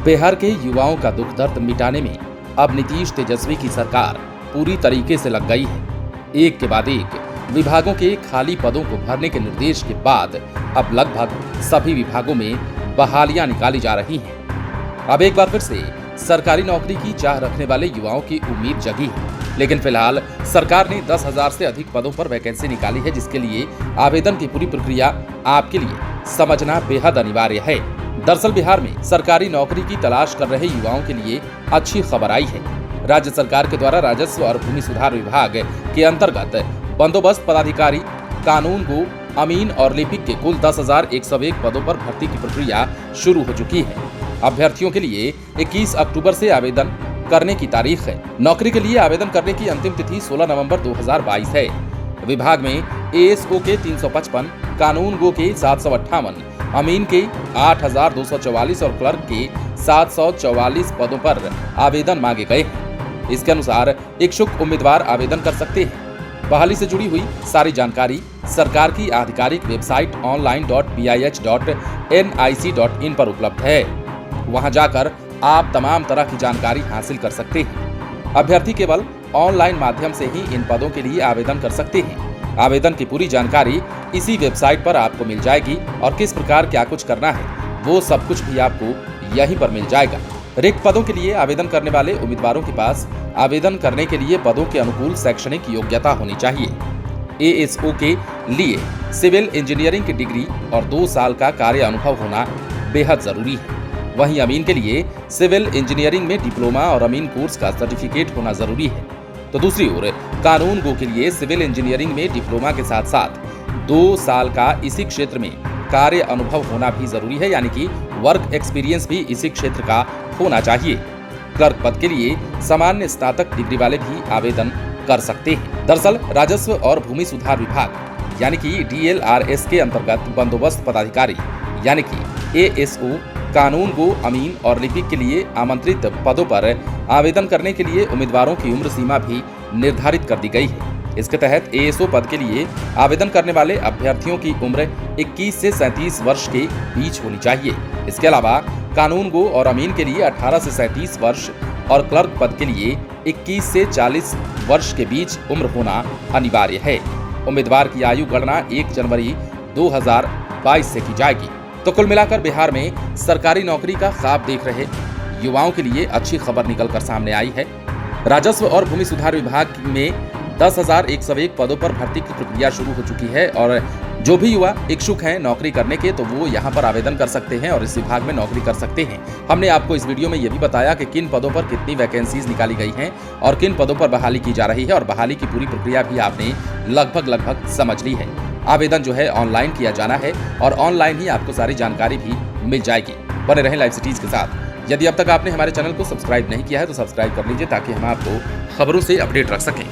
बिहार के युवाओं का दुख दर्द मिटाने में अब नीतीश तेजस्वी की सरकार पूरी तरीके से लग गई है। एक के बाद एक विभागों के खाली पदों को भरने के निर्देश के बाद अब लगभग सभी विभागों में बहालियां निकाली जा रही हैं। अब एक बार फिर से सरकारी नौकरी की चाह रखने वाले युवाओं की उम्मीद जगी है, लेकिन फिलहाल सरकार ने 10,000 से अधिक पदों पर वैकेंसी निकाली है, जिसके लिए आवेदन की पूरी प्रक्रिया आपके लिए समझना बेहद अनिवार्य है। दरअसल बिहार में सरकारी नौकरी की तलाश कर रहे युवाओं के लिए अच्छी खबर आई है। राज्य सरकार के द्वारा राजस्व और भूमि सुधार विभाग के अंतर्गत बंदोबस्त पदाधिकारी, कानून गो, अमीन और लिपिक के कुल 10,101 पदों पर भर्ती की प्रक्रिया शुरू हो चुकी है। अभ्यर्थियों के लिए 21 अक्टूबर से आवेदन करने की तारीख है। नौकरी के लिए आवेदन करने की अंतिम तिथि 16 नवंबर 2022 है। विभाग में एएसओ के 355, कानून गो के 758, अमीन के 8,244 और क्लर्क के 744 पदों पर आवेदन मांगे गए हैं। इसके अनुसार इच्छुक उम्मीदवार आवेदन कर सकते हैं। बहाली से जुड़ी हुई सारी जानकारी सरकार की आधिकारिक वेबसाइट online.bih.nic.in पर उपलब्ध है। वहां जाकर आप तमाम तरह की जानकारी हासिल कर सकते हैं। अभ्यर्थी केवल ऑनलाइन माध्यम से ही इन पदों के लिए आवेदन कर सकते हैं। आवेदन की पूरी जानकारी इसी वेबसाइट पर आपको मिल जाएगी और किस प्रकार क्या कुछ करना है वो सब कुछ भी आपको यहीं पर मिल जाएगा। रिक्त पदों के लिए आवेदन करने वाले उम्मीदवारों के पास आवेदन करने के लिए पदों के अनुकूल शैक्षणिक योग्यता होनी चाहिए। एएसओ के लिए सिविल इंजीनियरिंग की डिग्री और 2 साल का कार्य अनुभव होना बेहद जरूरी है। वहीं अमीन के लिए सिविल इंजीनियरिंग में डिप्लोमा और अमीन कोर्स का सर्टिफिकेट होना जरूरी है। तो दूसरी ओर कानून गो के लिए सिविल इंजीनियरिंग में डिप्लोमा के साथ साथ 2 साल का इसी क्षेत्र में कार्य अनुभव होना भी जरूरी है, यानी कि वर्क एक्सपीरियंस भी इसी क्षेत्र का होना चाहिए। क्लर्क पद के लिए सामान्य स्नातक डिग्री वाले भी आवेदन कर सकते हैं। दरअसल राजस्व और भूमि सुधार विभाग यानी कि DLRS के अंतर्गत बंदोबस्त पदाधिकारी यानी कि एएसओ, कानून गो, अमीन और लिपिक के लिए आमंत्रित पदों पर आवेदन करने के लिए उम्मीदवारों की उम्र सीमा भी निर्धारित कर दी गई है। इसके तहत एएसओ पद के लिए आवेदन करने वाले अभ्यर्थियों की उम्र 21 से 37 वर्ष के बीच होनी चाहिए। इसके अलावा कानून गो और अमीन के लिए 18 से 37 वर्ष और क्लर्क पद के लिए 21 से 40 वर्ष के बीच उम्र होना अनिवार्य है। उम्मीदवार की आयु गणना 1 जनवरी 2022 से की जाएगी। तो कुल मिलाकर बिहार में सरकारी नौकरी का ख्वाब देख रहे युवाओं के लिए अच्छी खबर निकलकर सामने आई है। राजस्व और भूमि सुधार विभाग में 10,101 पदों पर भर्ती की प्रक्रिया शुरू हो चुकी है और जो भी युवा इच्छुक हैं नौकरी करने के तो वो यहाँ पर आवेदन कर सकते हैं और इस विभाग में नौकरी कर सकते हैं। हमने आपको इस वीडियो में ये भी बताया कि किन पदों पर कितनी वैकेंसीज निकाली गई हैं और किन पदों पर बहाली की जा रही है और बहाली की पूरी प्रक्रिया भी आपने लगभग समझ ली है। आवेदन जो है ऑनलाइन किया जाना है और ऑनलाइन ही आपको सारी जानकारी भी मिल जाएगी। बने रहें लाइव सिटीज के साथ। यदि अब तक आपने हमारे चैनल को सब्सक्राइब नहीं किया है तो सब्सक्राइब कर लीजिए ताकि हम आपको खबरों से अपडेट रख सकें।